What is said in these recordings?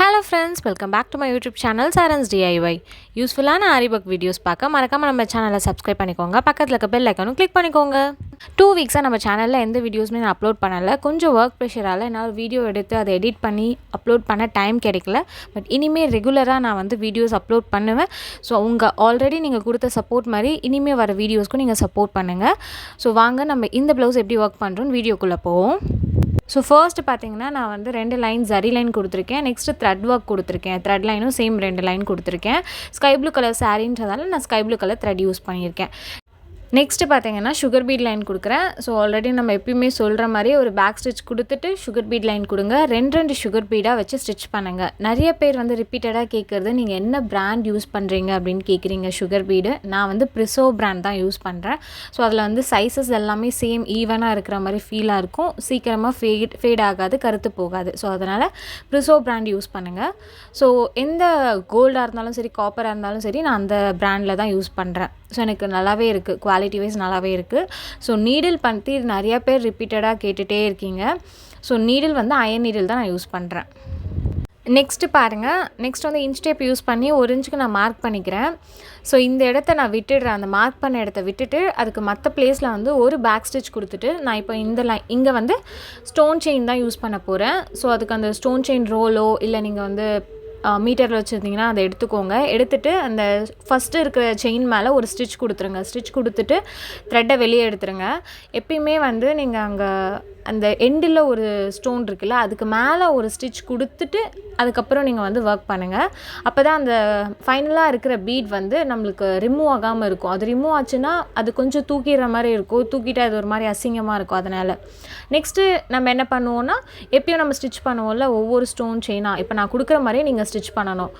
Hello friends, welcome back to my YouTube channel Saran's DIY. யூஸ்ஃபுல்லான Aariwork videos பார்க்க மறக்காம நம்ம சேனலை சப்ஸ்கிரைப் பண்ணிக்கோங்க. பக்கத்தில் இருக்க பெல் ஐக்கானும் கிளிக் பண்ணிக்கோங்க. 2 வீக்ஸாக நம்ம சேனலில் எந்த வீடியோஸுமே நான் அப்லோட் பண்ணலை. கொஞ்சம் ஒர்க் ப்ரெஷரால் என்னால் வீடியோ எடுத்து அதை எடிட் பண்ணி அப்லோட் பண்ண டைம் கிடைக்கல. பட் இனிமேல் ரெகுலராக நான் வந்து வீடியோஸ் அப்லோட் பண்ணுவேன். ஸோ உங்கள் ஆல்ரெடி நீங்கள் கொடுத்த சப்போர்ட் மாதிரி இனிமேல் வர வீடியோஸ்க்கும் நீங்கள் சப்போர்ட் பண்ணுங்கள். ஸோ வாங்க நம்ம இந்த ப்ளவுஸ் எப்படி ஒர்க் பண்ணுறோன்னு வீடியோக்குள்ளே போவோம். ஸோ ஃபர்ஸ்ட்டு பார்த்தீங்கன்னா நான் வந்து 2 லைன் ஜரி லைன் கொடுத்துருக்கேன். நெக்ஸ்ட்டு த்ரெட் ஒர்க் கொடுத்துருக்கேன். த்ரெட் லைனும் சேம் 2 லைன் கொடுத்துருக்கேன். ஸ்கை ப்ளூ கலர் சாரீன்றதால நான் sky blue colour thread use பண்ணியிருக்கேன். நெக்ஸ்ட்டு பார்த்தீங்கன்னா சுகர் பீட் லைன் கொடுக்குறேன். ஸோ ஆல்ரெடி நம்ம எப்பயுமே சொல்கிற மாதிரி ஒரு பேக் ஸ்டிச் கொடுத்துட்டு சுகர் பீட் லைன் கொடுங்க. 2 சுகர் பீடாக வச்சு ஸ்டிச் பண்ணுங்கள். நிறைய பேர் வந்து ரிப்பீட்டடாக கேட்குறது நீங்கள் என்ன பிராண்ட் யூஸ் பண்ணுறீங்க அப்படின்னு கேட்குறீங்க. சுகர் பீடு நான் வந்து ப்ரிசோ பிராண்ட் தான் யூஸ் பண்ணுறேன். ஸோ அதில் வந்து சைஸஸ் எல்லாமே சேம் ஈவனாக இருக்கிற மாதிரி ஃபீலாக இருக்கும். சீக்கிரமாக ஃபேட் ஆகாது, கருத்து போகாது. ஸோ அதனால் ப்ரிசோ பிராண்ட் யூஸ் பண்ணுங்கள். ஸோ எந்த கோல்டாக இருந்தாலும் சரி, காப்பராக இருந்தாலும் சரி, நான் அந்த பிராண்டில் தான் யூஸ் பண்ணுறேன். ஸோ எனக்கு நல்லாவே இருக்குது, குவாலிட்டி வைஸ் நல்லாவே இருக்குது. ஸோ நீடில் பற்றி நிறையா பேர் ரிப்பீட்டடாக கேட்டுகிட்டே இருக்கீங்க. ஸோ நீடில் வந்து அயன் நீடில் தான் நான் யூஸ் பண்ணுறேன். நெக்ஸ்ட்டு பாருங்கள், நெக்ஸ்ட் வந்து இன்ச் டேப் யூஸ் பண்ணி 1 இன்ச்சுக்கு நான் மார்க் பண்ணிக்கிறேன். ஸோ இந்த இடத்த நான் விட்டுடுறேன். அந்த மார்க் பண்ண இடத்த விட்டுட்டு அதுக்கு மற்ற பிளேஸில் வந்து ஒரு பேக் ஸ்டிச் கொடுத்துட்டு நான் இப்போ இந்த இங்கே வந்து ஸ்டோன் செயின் தான் யூஸ் பண்ண போகிறேன். ஸோ அதுக்கு அந்த ஸ்டோன் செயின் ரோலோ இல்லை நீங்கள் வந்து மீட்டரில் வச்சுருந்தீங்கன்னா அதை எடுத்துக்கோங்க. எடுத்துகிட்டு அந்த ஃபஸ்ட்டு இருக்கிற செயின் மேலே ஒரு ஸ்டிச் கொடுத்துருங்க. ஸ்டிச் கொடுத்துட்டு த்ரெட்டை வெளியே எடுத்துருங்க. எப்பயுமே வந்து நீங்கள் அங்கே அந்த எண்டில் ஒரு ஸ்டோன் இருக்குல்ல, அதுக்கு மேலே ஒரு ஸ்டிச் கொடுத்துட்டு அதுக்கப்புறம் நீங்கள் வந்து ஒர்க் பண்ணுங்கள். அப்போ தான் அந்த ஃபைனலாக இருக்கிற பீட் வந்து நம்மளுக்கு ரிமூவ் ஆகாமல் இருக்கும். அது ரிமூவ் ஆச்சுன்னா அது கொஞ்சம் தூக்கிடுற மாதிரி இருக்கும். தூக்கிட்டு அது ஒரு மாதிரி அசிங்கமாக இருக்கும். அதனால் நெக்ஸ்ட்டு நம்ம என்ன பண்ணுவோன்னா, எப்பயும் நம்ம ஸ்டிச் பண்ணுவோம்ல ஒவ்வொரு ஸ்டோன் செயினாக, இப்போ நான் கொடுக்குற மாதிரியே நீங்கள் ஸ்டிச் பண்ணணும்.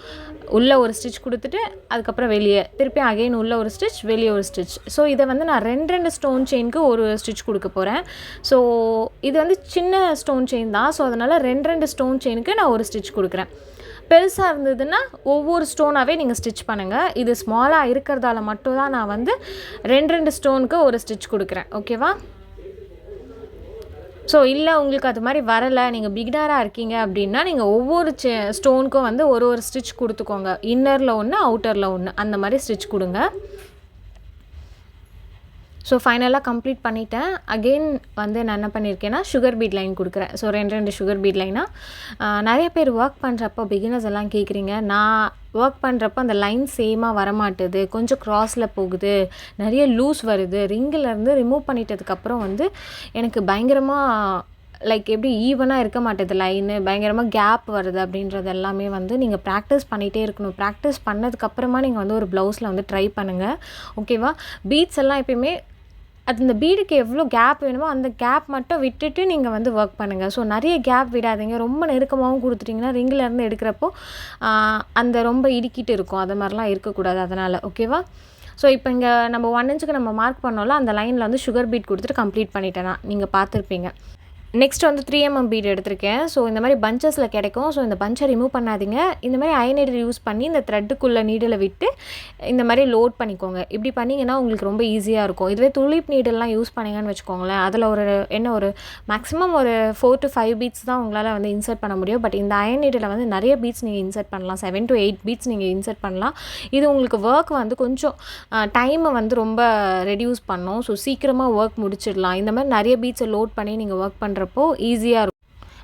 உள்ளே ஒரு ஸ்டிச் கொடுத்துட்டு அதுக்கப்புறம் வெளியே திருப்பி அகைன் உள்ளே ஒரு ஸ்டிச், வெளியே ஒரு ஸ்டிச். ஸோ இதை வந்து நான் 2 ஸ்டோன் செயினுக்கு ஒரு ஸ்டிச் கொடுக்க போகிறேன். ஸோ இது வந்து சின்ன ஸ்டோன் செயின் தான். ஸோ அதனால் 2 ஸ்டோன் செயினுக்கு நான் ஒரு ஸ்டிச் கொடுக்குறேன். பெருசாக இருந்ததுன்னா ஒவ்வொரு ஸ்டோனாகவே நீங்கள் ஸ்டிச் பண்ணுங்கள். இது ஸ்மாலாக இருக்கிறதால மட்டும் தான் நான் வந்து 2 ஸ்டோனுக்கு ஒரு ஸ்டிச் கொடுக்குறேன். ஓகேவா? ஸோ இல்லை உங்களுக்கு அது மாதிரி வரலை, நீங்கள் பிகினராக இருக்கீங்க அப்படின்னா நீங்கள் ஒவ்வொரு ஸ்டோனுக்கும் வந்து ஒரு ஸ்டிச் கொடுத்துக்கோங்க. இன்னரில் ஒன்று, அவுட்டரில் ஒன்று, அந்த மாதிரி ஸ்டிச் கொடுங்க. ஸோ ஃபைனலாக கம்ப்ளீட் பண்ணிவிட்டேன். அகெயின் வந்து நான் என்ன பண்ணியிருக்கேன்னா சுகர் பீட் லைன் கொடுக்குறேன். ஸோ 2 சுகர் பீட் லைனாக நிறைய பேர் ஒர்க் பண்ணுறப்போ பிகினர்ஸ் எல்லாம் கேட்குறீங்க. நான் ஒர்க் பண்ணுறப்போ அந்த லைன் சேமாக வரமாட்டுது, கொஞ்சம் க்ராஸில் போகுது, நிறைய லூஸ் வருது. ரிங்கிலேருந்து ரிமூவ் பண்ணிட்டதுக்கப்புறம் வந்து எனக்கு பயங்கரமாக லைக் எப்படி ஈவனாக இருக்க மாட்டேது, லைனு பயங்கரமாக கேப் வருது. அப்படின்றது எல்லாமே வந்து நீங்கள் ப்ராக்டிஸ் பண்ணிகிட்டே இருக்கணும். ப்ராக்டிஸ் பண்ணதுக்கப்புறமா நீங்கள் வந்து ஒரு ப்ளவுஸில் வந்து ட்ரை பண்ணுங்கள். ஓகேவா? பீட்ஸ் எல்லாம் எப்பயுமே அது இந்த பீடுக்கு எவ்வளோ கேப் வேணுமோ அந்த கேப் மட்டும் விட்டுட்டு நீங்கள் வந்து ஒர்க் பண்ணுங்கள். ஸோ நிறைய கேப் விடாதீங்க. ரொம்ப நெருக்கமாகவும் கொடுத்துட்டிங்கன்னா ரிங்கிலேருந்து எடுக்கிறப்போ அந்த ரொம்ப இடுக்கிட்டு இருக்கும். அது மாதிரிலாம் இருக்கக்கூடாது. அதனால் ஓகேவா? ஸோ இப்போ இங்கே நம்ம 1 இன்ச்சுக்கு நம்ம மார்க் பண்ணோம்ல, அந்த லைனில் வந்து சுகர் பீட் கொடுத்துட்டு கம்ப்ளீட் பண்ணிட்டேன்னா நீங்கள் பார்த்துருப்பீங்க. நெக்ஸ்ட் வந்து 3 mm பீட் எடுத்திருக்கேன். ஸோ இந்த மாதிரி பஞ்சஸில் கிடைக்கும். ஸோ இந்த பஞ்சை ரிமூவ் பண்ணாதீங்க. இந்த மாதிரி அயன் நீடில் யூஸ் பண்ணி இந்த த்ரெட்டுக்குள்ளே நீடில் விட்டு இந்த மாதிரி லோட் பண்ணிக்கோங்க. இப்படி பண்ணிங்கன்னா உங்களுக்கு ரொம்ப ஈஸியாக இருக்கும். இதுவே துளிப் நீடெல்லாம் யூஸ் பண்ணிங்கன்னு வச்சுக்கோங்களேன், அதில் ஒரு மேக்ஸிமம் ஒரு 4 to 5 பீட்ஸ் தான் உங்களால் வந்து இன்சர்ட் பண்ண முடியும். பட் இந்த அயன் நீடில் வந்து நிறைய பீட்ஸ் நீங்கள் இன்சர்ட் பண்ணலாம். 7 to 8 பீட்ஸ் நீங்கள் இன்சர்ட் பண்ணலாம். இது உங்களுக்கு ஒர்க் வந்து கொஞ்சம் டைமை வந்து ரொம்ப ரெடியூஸ் பண்ணும். ஸோ சீக்கிரமாக ஒர்க் முடிச்சிடலாம். இந்த மாதிரி நிறைய பீட்ஸை லோட் பண்ணி நீங்கள் ஒர்க் பண்ணுறப்போ ஈஸியாக இருக்கும்.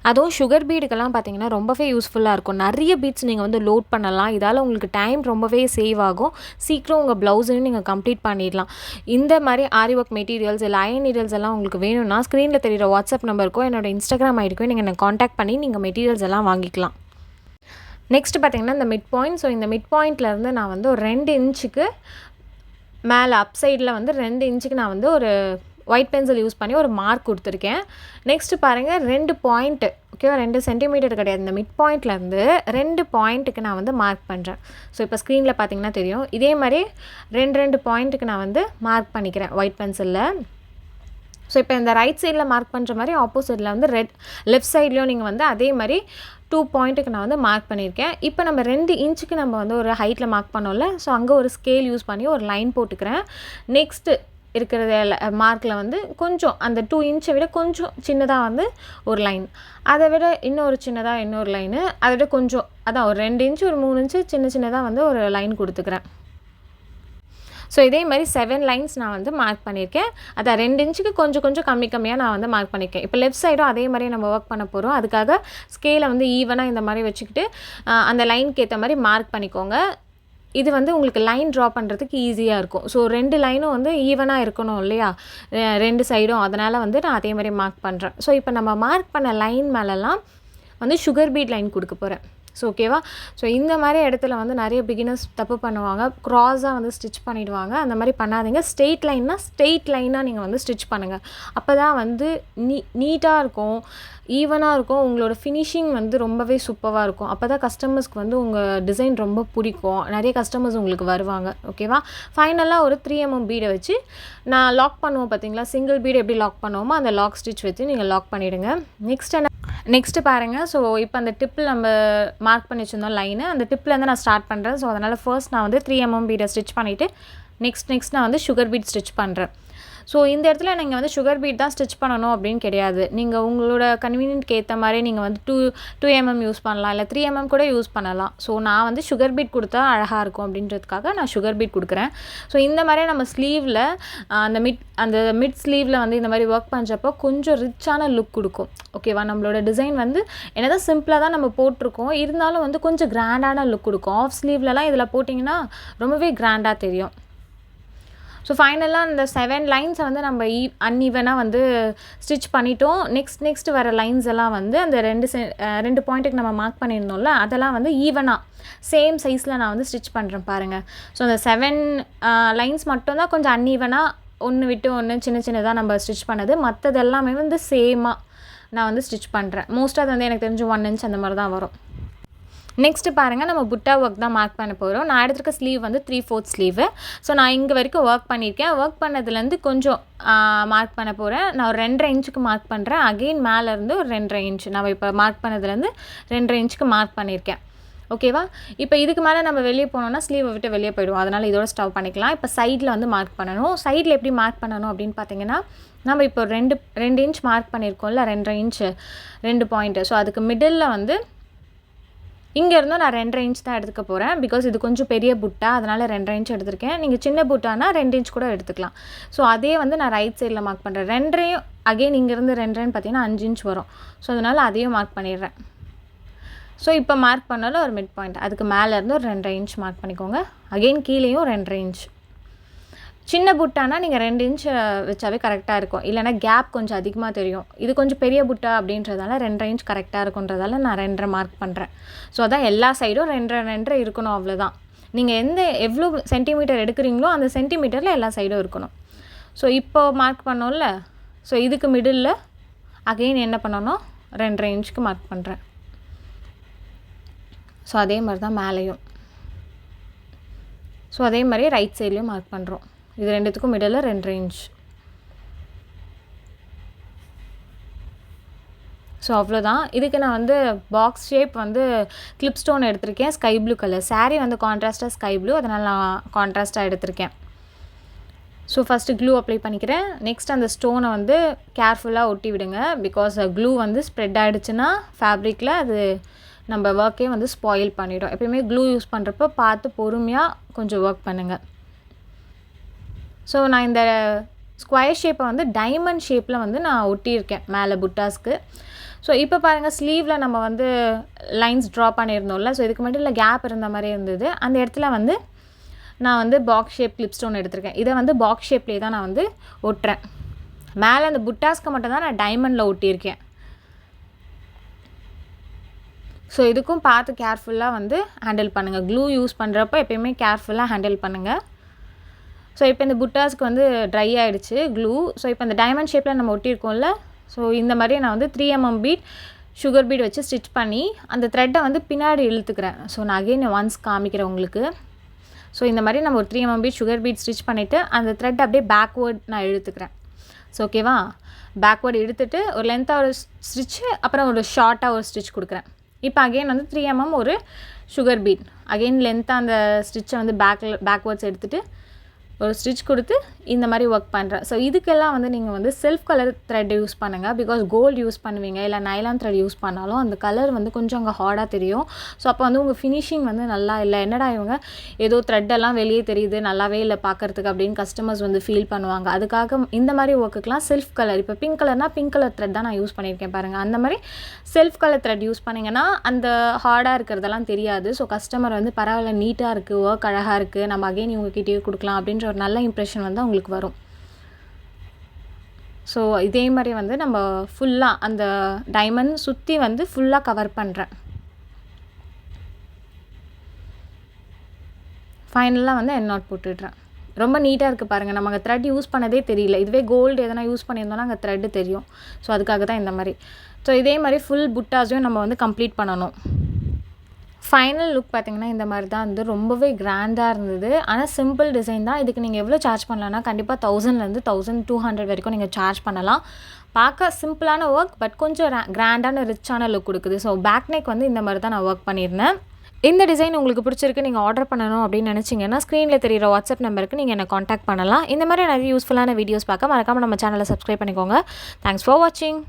அதுவும் சுகர் பீடுக்கெல்லாம் பார்த்தீங்கன்னா ரொம்பவே யூஸ்ஃபுல்லாக இருக்கும். நிறைய பீட்ஸ் நீங்கள் வந்து லோட் பண்ணலாம். இதால் உங்களுக்கு டைம் ரொம்பவே சேவ் ஆகும். சீக்கிரம் உங்கள் ப்ளவுஸையும் நீங்கள் கம்ப்ளீட் பண்ணிடலாம். இந்த மாதிரி ஆரி ஒர்க் மெட்டீரியல்ஸ் இல்லை அயன் நீடில்ஸ் எல்லாம் உங்களுக்கு வேணும்னா ஸ்க்ரீனில் தெரிகிற வாட்ஸ்அப் நம்பருக்கோ என்னோட இன்ஸ்டாகிராம் ஐடிக்கோ நீங்கள் என்னை காண்டாக்ட் பண்ணி நீங்கள் மெட்டீரியல்ஸ் எல்லாம் வாங்கிக்கலாம். நெக்ஸ்ட் பார்த்தீங்கன்னா இந்த மிட் பாயிண்ட். ஸோ இந்த மிட் பாயிண்ட்லேருந்து நான் வந்து ஒரு 2 இன்ச்சுக்கு மேலே அப் சைடில் வந்து 2 இன்ச்சுக்கு நான் வந்து ஒரு ஒயிட் பென்சில் யூஸ் பண்ணி ஒரு மார்க் கொடுத்துருக்கேன். நெக்ஸ்ட்டு பாருங்கள் 2 பாயிண்ட்டு, ஓகேவா? 2 சென்டிமீட்டர் கிடையாது. இந்த மிட் பாயிண்ட்லேருந்து 2 பாயிண்ட்டுக்கு நான் வந்து மார்க் பண்ணுறேன். ஸோ இப்போ ஸ்க்ரீனில் பார்த்தீங்கன்னா தெரியும். இதே மாதிரி 2 பாயிண்ட்டுக்கு நான் வந்து மார்க் பண்ணிக்கிறேன் ஒயிட் பென்சிலில். ஸோ இப்போ இந்த ரைட் சைடில் மார்க் பண்ணுற மாதிரி ஆப்போசிட்டில் வந்து லெஃப்ட் சைட்லேயும் நீங்கள் வந்து அதே மாதிரி 2 பாயிண்ட்டுக்கு நான் வந்து மார்க் பண்ணியிருக்கேன். இப்போ நம்ம 2 இன்ச்சுக்கு நம்ம வந்து ஒரு ஹைட்டில் மார்க் பண்ணோம்ல, ஸோ அங்கே ஒரு ஸ்கேல் யூஸ் பண்ணி ஒரு லைன் போட்டுக்கிறேன். நெக்ஸ்ட்டு இருக்கிற மார்க்கில் வந்து கொஞ்சம் அந்த 2 இன்ச்சை விட கொஞ்சம் சின்னதாக வந்து ஒரு லைன், அதை விட இன்னொரு சின்னதாக இன்னொரு லைனு, அதை விட கொஞ்சம் அதான் ஒரு 2 இன்ச்சு ஒரு 3 இன்ச்சு சின்னதாக வந்து ஒரு லைன் கொடுத்துக்கிறேன். ஸோ இதே மாதிரி 7 லைன்ஸ் நான் வந்து மார்க் பண்ணியிருக்கேன். அதான் 2 இன்ச்சுக்கு கொஞ்சம் கம்மியாக நான் வந்து மார்க் பண்ணியிருக்கேன். இப்போ லெஃப்ட் சைடும் அதே மாதிரி நம்ம ஒர்க் பண்ண போகிறோம். அதுக்காக ஸ்கேலை வந்து ஈவனாக இந்த மாதிரி வச்சுக்கிட்டு அந்த லைனுக்கு ஏற்ற மாதிரி மார்க் பண்ணிக்கோங்க. இது வந்து உங்களுக்கு லைன் ட்ரா பண்ணுறதுக்கு ஈஸியாக இருக்கும். ஸோ 2 லைனும் வந்து ஈவனாக இருக்கணும் இல்லையா, 2 சைடும். அதனால் வந்து நான் அதே மாதிரி மார்க் பண்ணுறேன். ஸோ இப்போ நம்ம மார்க் பண்ண லைன் மேலெலாம் வந்து சுகர் பீட் லைன் கொடுக்க போகிறேன். ஸோ ஓகேவா. ஸோ இந்த மாதிரி இடத்துல வந்து நிறைய பிகினர்ஸ் தப்பு பண்ணுவாங்க, க்ராஸாக வந்து ஸ்டிச் பண்ணிவிடுவாங்க. அந்த மாதிரி பண்ணாதீங்க. ஸ்ட்ரெயிட் லைனாக நீங்கள் வந்து ஸ்டிச் பண்ணுங்கள். அப்போ தான் வந்து நீட்டாக இருக்கும், ஈவனாக இருக்கும். உங்களோட ஃபினிஷிங் வந்து ரொம்பவே சூப்பராக இருக்கும். அப்போ தான் கஸ்டமர்ஸ்க்கு வந்து உங்கள் டிசைன் ரொம்ப பிடிக்கும். நிறைய கஸ்டமர்ஸ் உங்களுக்கு வருவாங்க. ஓகேவா. ஃபைனலாக ஒரு 3mm பீடை வச்சு நான் லாக் பண்ணுவோம் பார்த்தீங்களா, சிங்கிள் பீடு எப்படி லாக் பண்ணுவோமோ அந்த லாக் ஸ்டிச் வச்சு நீங்கள் லாக் பண்ணிவிடுங்க. நெக்ஸ்ட்டு பாருங்கள். ஸோ இப்போ அந்த டிப்பில் நம்ம மார்க் பண்ணி வச்சுருந்தோம் லைனு, அந்த டிப்லேருந்து நான் ஸ்டார்ட் பண்ணுறேன். ஸோ அதனால் ஃபர்ஸ்ட் நான் வந்து 3mm பீடை ஸ்டிச் பண்ணிவிட்டு நெக்ஸ்ட் நான் வந்து சுகர் பீட் ஸ்டிச் பண்ணுறேன். ஸோ இந்த இடத்துல நீங்கள் வந்து சுகர் பீட் தான் ஸ்டிச் பண்ணணும் அப்படின்னு கிடையாது. நீங்கள் உங்களோட கன்வீனியன்ட்க்கு ஏற்ற மாதிரி நீங்கள் வந்து 2mm யூஸ் பண்ணலாம், இல்லை 3mm கூட யூஸ் பண்ணலாம். ஸோ நான் வந்து சுகர் பீட் கொடுத்தா அழகாக இருக்கும் அப்படின்றதுக்காக நான் சுகர் பீட் கொடுக்குறேன். ஸோ இந்த மாதிரி நம்ம ஸ்லீவில் அந்த மிட் ஸ்லீவில் வந்து இந்த மாதிரி ஒர்க் பண்ணுறப்போ கொஞ்சம் ரிச்சான லுக் கொடுக்கும். ஓகேவா. நம்மளோட டிசைன் வந்து என்னதான் சிம்பிளாக தான் நம்ம போட்டிருக்கோம், இருந்தாலும் வந்து கொஞ்சம் கிராண்டான லுக் கொடுக்கும். ஆஃப் ஸ்லீவ்லலாம் இதில் போட்டிங்கன்னா ரொம்பவே கிராண்டாக தெரியும். ஸோ ஃபைனலாக அந்த 7 லைன்ஸை வந்து நம்ம அன்ஈவனாக வந்து ஸ்டிச் பண்ணிட்டோம். நெக்ஸ்ட் வர லைன்ஸ் எல்லாம் வந்து அந்த 2 பாயிண்ட்டுக்கு நம்ம மார்க் பண்ணியிருந்தோம்ல, அதெல்லாம் வந்து ஈவனாக சேம் சைஸில் நான் வந்து ஸ்டிச் பண்ணுறேன் பாருங்கள். ஸோ அந்த 7 லைன்ஸ் மட்டும்தான் கொஞ்சம் அன்ஈவனாக ஒன்று விட்டு ஒன்று சின்னதாக நம்ம ஸ்டிச் பண்ணது. மற்றது எல்லாமே வந்து சேமாக நான் வந்து ஸ்டிச் பண்ணுறேன். மோஸ்ட்டாக அது வந்து எனக்கு தெரிஞ்சு 1 இன்ச் அந்த மாதிரி தான் வரும். நெக்ஸ்ட்டு பாருங்கள், நம்ம புட்டா ஒர்க் தான் மார்க் பண்ண போகிறோம். நான் எடுத்துருக்க ஸ்லீவ் வந்து 3/4 ஸ்லீவு. ஸோ நான் இங்கே வரைக்கும் ஒர்க் பண்ணியிருக்கேன். ஒர்க் பண்ணதுலேருந்து கொஞ்சம் மார்க் பண்ண போகிறேன். நான் ஒரு 2.5 இன்ச்சுக்கு மார்க் பண்ணுறேன். அகெயின் மேலேருந்து ஒரு 2.5 இன்ச் நம்ம இப்போ மார்க் பண்ணதுலேருந்து 2.5 இன்ச்சுக்கு மார்க் பண்ணியிருக்கேன். ஓகேவா. இப்போ இதுக்கு மேலே நம்ம வெளியே போனோம்னா ஸ்லீவை விட்டு வெளியே போயிடுவோம். அதனால் இதோட ஸ்டாப் பண்ணிக்கலாம். இப்போ சைடில் வந்து மார்க் பண்ணணும். சைடில் எப்படி மார்க் பண்ணணும் அப்படின்னு பார்த்தீங்கன்னா, நம்ம இப்போ 2 இன்ச் மார்க் பண்ணியிருக்கோம்ல, 2.5 இன்ச்சு 2 பாயிண்ட்டு. ஸோ அதுக்கு மிடில் வந்து இங்கேருந்தும் நான் 2.5 இன்ச் தான் எடுத்துக்க போகிறேன். பிகாஸ் இது கொஞ்சம் பெரிய புட்டா, அதனால் 2.5 இன்ச் எடுத்திருக்கேன். நீங்கள் சின்ன புட்டானா 2 இன்ச் கூட எடுத்துக்கலாம். ஸோ அதே வந்து நான் ரைட் சைடில் மார்க் பண்ணுறேன். 2.5 அகெயின் இங்கேருந்து 2.5 பார்த்தீங்கன்னா 5 இன்ச் வரும். ஸோ அதனால் அதையும் மார்க் பண்ணிடுறேன். ஸோ இப்போ மார்க் பண்ணாலும் ஒரு மிட் பாயிண்ட், அதுக்கு மேலேருந்து ஒரு 2.5 இன்ச் மார்க் பண்ணிக்கோங்க. அகெயின் கீழேயும் 2.5 இன்ச். சின்ன புட்டானா நீங்கள் 2 இன்ச் வச்சாவே கரெக்டாக இருக்கும். இல்லைனா கேப் கொஞ்சம் அதிகமாக தெரியும். இது கொஞ்சம் பெரிய புட்டா அப்படின்றதால 2.5 இன்ச் கரெக்டாக இருக்குன்றதால நான் 2.5 மார்க் பண்ணுறேன். ஸோ அதான் எல்லா சைடும் 2.5 இருக்கணும், அவ்வளோதான். நீங்கள் எவ்வளோ சென்டிமீட்டர் எடுக்கிறீங்களோ அந்த சென்டிமீட்டரில் எல்லா சைடும் இருக்கணும். ஸோ இப்போ மார்க் பண்ணோம்ல, ஸோ இதுக்கு மிடில் அகெயின் என்ன பண்ணணும், 2.5 இன்ச்சுக்கு மார்க் பண்ணுறேன். ஸோ அதே மாதிரி தான் மேலேயும். ஸோ அதே மாதிரி ரைட் சைட்லேயும் மார்க் பண்ணுறோம். இது ரெண்டுத்துக்கும் மிடில் 2.5 இன்ச். ஸோ அவ்வளோதான். இதுக்கு நான் வந்து பாக்ஸ் ஷேப் வந்து கிளிப் ஸ்டோன் எடுத்திருக்கேன், ஸ்கை ப்ளூ கலர். சாரீ வந்து கான்ட்ராஸ்ட்டாக ஸ்கை ப்ளூ, அதனால் நான் கான்ட்ராஸ்ட்டாக எடுத்திருக்கேன். ஸோ ஃபஸ்ட்டு க்ளூ அப்ளை பண்ணிக்கிறேன். நெக்ஸ்ட் அந்த ஸ்டோனை வந்து கேர்ஃபுல்லாக ஒட்டி விடுங்க. பிகாஸ் க்ளூ வந்து ஸ்ப்ரெட் ஆகிடுச்சுன்னா ஃபேப்ரிக்கில் அது நம்ம ஒர்க்கே வந்து ஸ்பாயில் பண்ணிவிடும். எப்பயுமே க்ளூ யூஸ் பண்ணுறப்போ பார்த்து பொறுமையாக கொஞ்சம் ஒர்க் பண்ணுங்கள். ஸோ நான் இந்த ஸ்கொயர் ஷேப்பை வந்து டைமண்ட் ஷேப்பில் வந்து நான் ஒட்டியிருக்கேன் மேலே புட்டாஸ்க்கு. ஸோ இப்போ பாருங்கள், ஸ்லீவில் நம்ம வந்து லைன்ஸ் ட்ரா பண்ணியிருந்தோம்ல. ஸோ இதுக்கு மட்டும் இல்லை கேப் இருந்த மாதிரி இருந்தது. அந்த இடத்துல வந்து நான் வந்து பாக்ஸ் ஷேப் கிளிப் ஸ்டோன் எடுத்திருக்கேன். இதை வந்து பாக்ஸ் ஷேப்லேயே தான் நான் வந்து ஒட்டுறேன். மேலே அந்த புட்டாஸ்க்கு மட்டும் தான் நான் டைமண்டில் ஒட்டியிருக்கேன். ஸோ இதுக்கும் பார்த்து கேர்ஃபுல்லாக வந்து ஹேண்டில் பண்ணுங்கள். க்ளூ யூஸ் பண்ணுறப்போ எப்பயுமே கேர்ஃபுல்லாக ஹேண்டில் பண்ணுங்கள். ஸோ இப்போ இந்த புட்டாஸ்க்கு வந்து ட்ரை ஆகிடுச்சு க்ளூ. ஸோ இப்போ இந்த டைமண்ட் ஷேப்பில் நம்ம ஒட்டியிருக்கோம்ல, ஸோ இந்த மாதிரி நான் வந்து 3mm பீட் சுகர் பீட் வச்சு ஸ்டிச் பண்ணி அந்த த்ரெட்டை வந்து பின்னாடி இழுத்துக்கிறேன். ஸோ நான் அகெயின் ஒன்ஸ் காமிக்கிறேன் உங்களுக்கு. ஸோ இந்த மாதிரி நம்ம ஒரு 3mm beat sugar beat stitch பண்ணிவிட்டு அந்த த்ரெட் அப்படியே பேக்வேர்ட் நான் இழுத்துக்கிறேன். ஸோ ஓகேவா. பேக்வேர்டு எடுத்துகிட்டு ஒரு லென்த்தாக ஒரு ஸ்டிச்சு, அப்புறம் ஒரு ஷார்ட்டாக ஒரு ஸ்டிச் கொடுக்குறேன். இப்போ அகெயின் வந்து 3mm ஒரு சுகர் பீட், அகெயின் லென்த்தாக அந்த ஸ்டிச்சை வந்து பேக்வேர்ட்ஸ் எடுத்துகிட்டு ஒரு ஸ்டிச் கொடுத்து இந்த மாதிரி ஒர்க் பண்ணுறேன். ஸோ இதுக்கெல்லாம் வந்து நீங்கள் வந்து செல்ஃப் கலர் த்ரெட் யூஸ் பண்ணுங்கள். பிகாஸ் கோல்டு யூஸ் பண்ணுவீங்க இல்லை நைலான் த்ரெட் யூஸ் பண்ணாலும் அந்த கலர் வந்து கொஞ்சம் அங்கே ஹார்டாக தெரியும். ஸோ அப்போ வந்து உங்கள் ஃபினிஷிங் வந்து நல்லா இல்லை, என்னடா இவங்க ஏதோ த்ரெட்டெல்லாம் வெளியே தெரியுது, நல்லாவே இல்லை பார்க்குறதுக்கு அப்படின்னு கஸ்டமர்ஸ் வந்து ஃபீல் பண்ணுவாங்க. அதுக்காக இந்த மாதிரி ஒர்க்குக்கெலாம் செல்ஃப் கலர், இப்போ பிங்க் கலர்னால் பிங்க் கலர் த்ரெட் தான் நான் யூஸ் பண்ணியிருக்கேன் பாருங்கள். அந்த மாதிரி செல்ஃப் கலர் த்ரெட் யூஸ் பண்ணிங்கன்னா அந்த ஹார்டாக இருக்கிறதெல்லாம் தெரியாது. ஸோ கஸ்டமர் வந்து பரவாயில்ல, நீட்டாக இருக்குது, ஒர்க் அழகாக இருக்குது, நம்ம அகைன் இவங்ககிட்டயே கொடுக்கலாம் அப்படின்ற ஒரு நல்ல இம்ப்ரெஷன் வந்து அவங்களுக்கு வரும். ஸோ இதே மாதிரி வந்து நம்ம ஃபுல்லாக அந்த டைமண்ட் சுற்றி வந்து ஃபுல்லாக கவர் பண்ணுறேன். ஃபைனலாக வந்து எண்ட் நாட் போட்டுடுறேன். ரொம்ப நீட்டாக இருக்குது பாருங்கள், நம்ம அங்கே த்ரெட் யூஸ் பண்ணதே தெரியல. இதுவே கோல்டு எதனா யூஸ் பண்ணியிருந்தோன்னா அங்கே த்ரெட்டு தெரியும். ஸோ அதுக்காக தான் இந்த மாதிரி. ஸோ இதே மாதிரி ஃபுல் புட்டாஸையும் நம்ம வந்து கம்ப்ளீட் பண்ணணும். ஃபைனல் லுக் பார்த்திங்கன்னா இந்த மாதிரி தான் வந்து ரொம்பவே கிராண்டாக இருந்தது. ஆனால் சிம்பிள் டிசைன் தான். இதுக்கு நீங்கள் எவ்வளோ சார்ஜ் பண்ணலான்னா கண்டிப்பாக 1000லேருந்து 1200 வரைக்கும் நீங்கள் சார்ஜ் பண்ணலாம். பார்க்க சிம்பிளான ஒர்க், பட் கொஞ்சம் கிராண்டான ரிச்சான லுக் கொடுக்குது. ஸோ பேக் நெக் வந்து இந்த மாதிரி தான் நான் ஒர்க் பண்ணியிருந்தேன். இந்த டிசைன் உங்களுக்கு பிடிச்சிருக்கு, நீங்கள் ஆர்டர் பண்ணணும் அப்படின்னு நினச்சிங்கன்னா ஸ்க்ரீனில் தெரிகிற வாட்ஸ்அப் நம்பருக்கு நீங்கள் என்னை காண்டாக்ட் பண்ணலாம். இந்த மாதிரி நிறைய யூஸ்ஃபுல்லான வீடியோஸ் பார்க்க மறக்காமல் நம்ம சேனலை சப்ஸ்கிரைப் பண்ணிக்கோங்க. தேங்க்ஸ் ஃபார் வாட்சிங்.